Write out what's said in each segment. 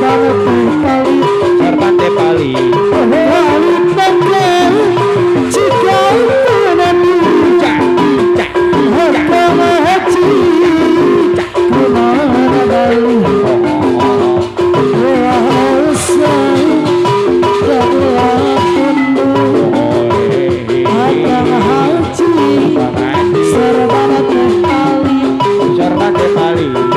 Sorban Pali Sorban Pali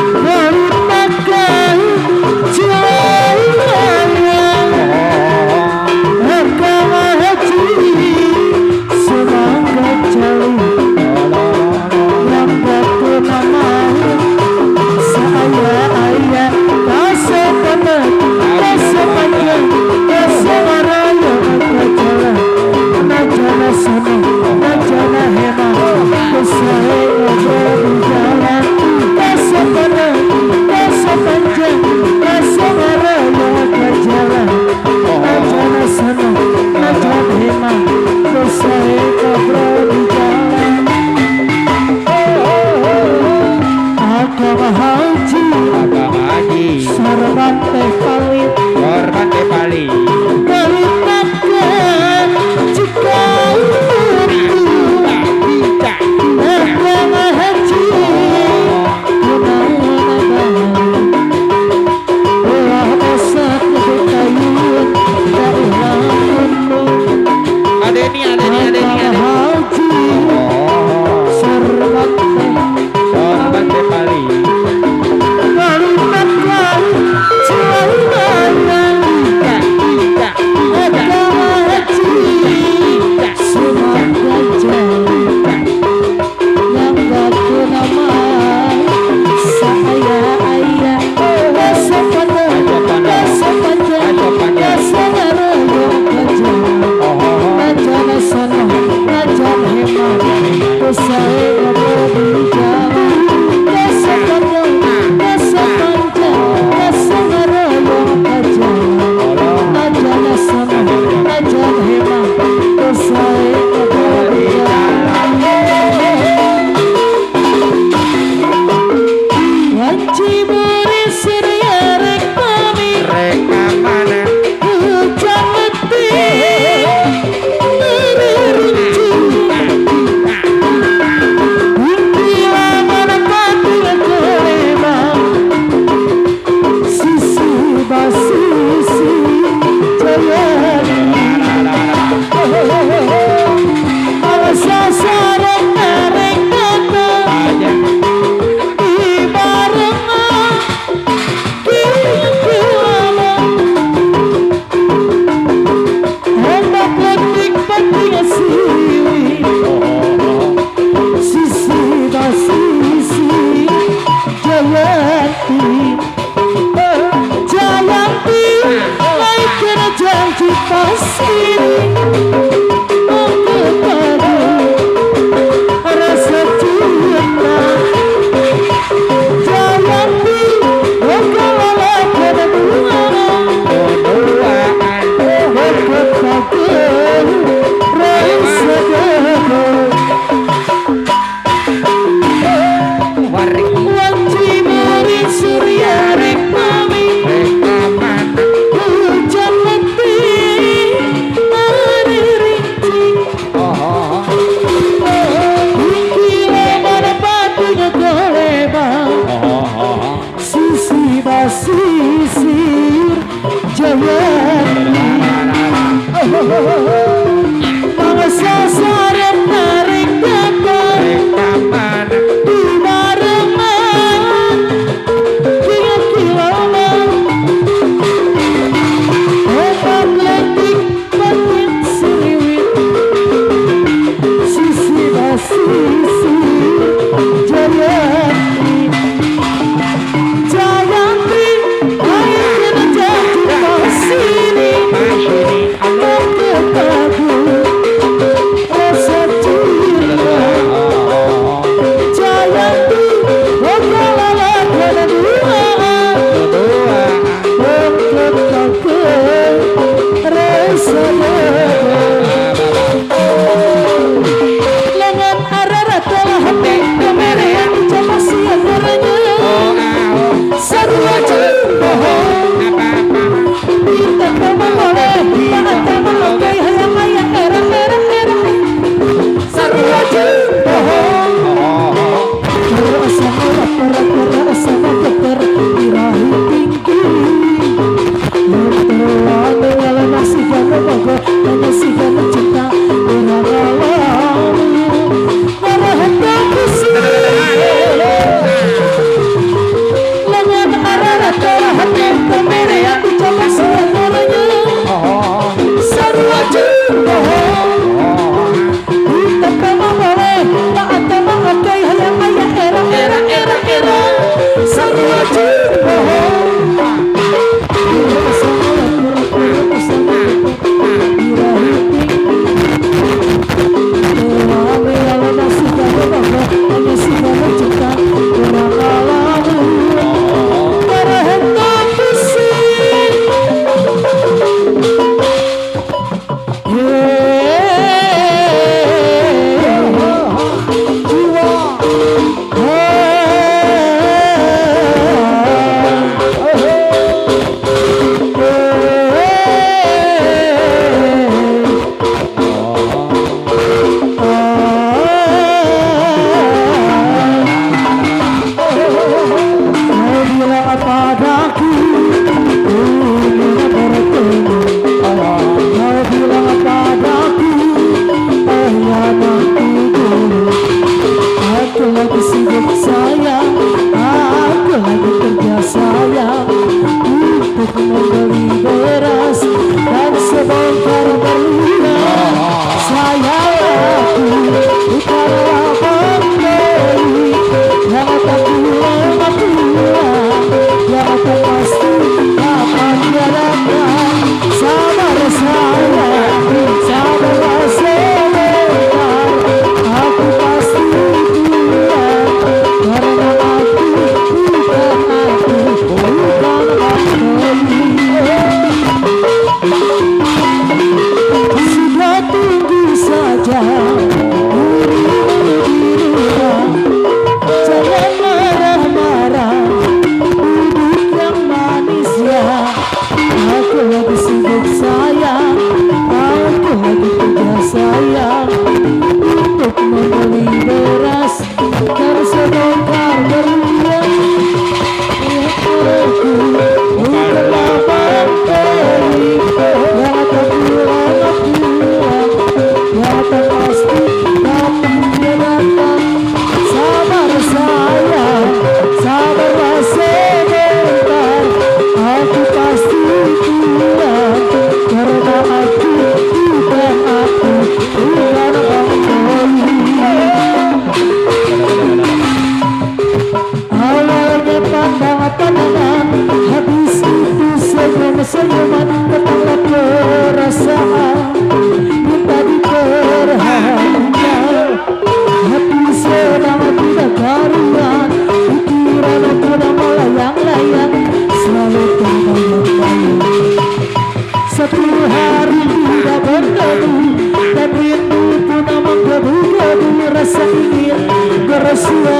rasa ingin bersua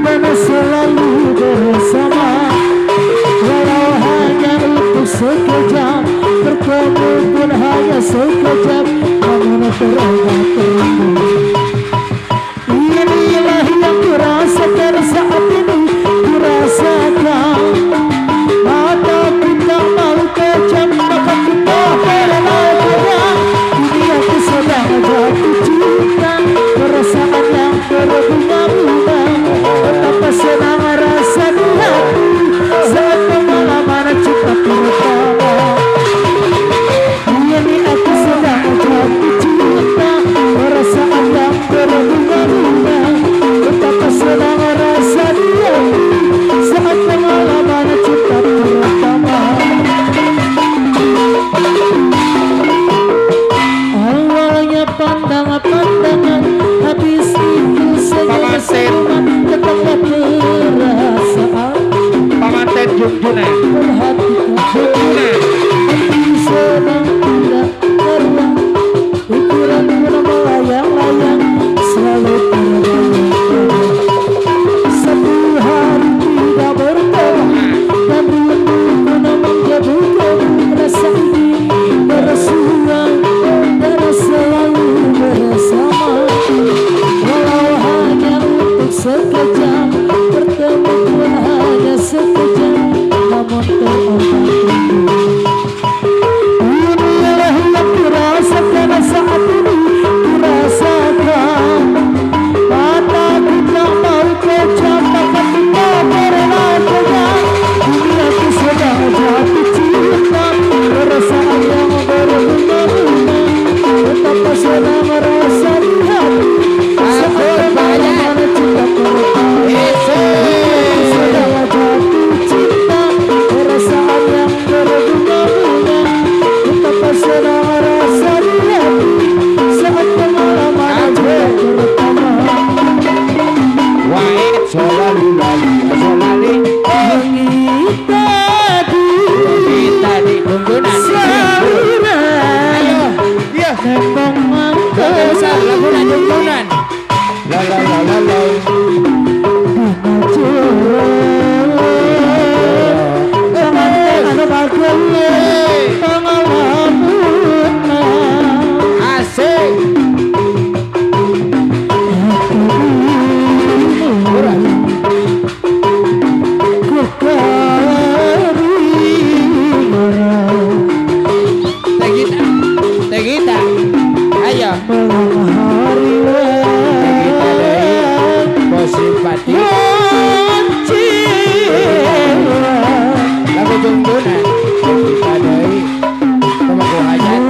dan selalu bersama. Walau hanya untuk sekejap, bertemu pun hanya sekejap, namun terobat-obat. Inilah yang kurasakan saat ini, kurasakan. Mataku tak mau kejam, maka kita berlakukan. Ini aku sedang jatuh cinta, perasaan yang berbunga-bunga. Betapa senang rasa di hati saat pengalaman cinta pertama. Ini aku sedang jatuh cinta, perasaan yang berbunga-bunga. Betapa senang rasa di hati saat pengalaman cinta pertama. Awalnya pandangan, habis itu senyum-senyuman, tetaplah perasaan. Pamanten Junjunan. Perhatikan Junjunan. hati sedang tidak teruang, pikiranku melayang-layang, selalu terbayang. Satu hari tidak bertemu, dan rinduku menggebu-gebu. Rasa ingin bersua dan selalu bersama. Walau hanya untuk sekejap, bertemu pun hanya sekejap, namun terobat-obat. Inilah yang kurasakan saat ini, kurasakan. Mataku tak mau kejam, maka kita berlakukan. Ini aku sedang jatuh cinta, perasaan yang berbunga-bunga. Betapa senang rasa di hati saat pengalaman cinta pertama. Aku sedang jatuh cinta, perasaan yang berbunga-bunga. Betapa senang rasa di hati saat pengalaman cinta pertama. Wait, solali lali, solali. Langit tadi Kita di Junjunan. Saudara Ayo, iya. memang mantap. Besar lagunan Junjunan. La la la la la. Asik. Tegita, Tegita. Ayo. Tegita dari Posipati. Lagu Junjunan. Tegita dari Pemangku Hajat.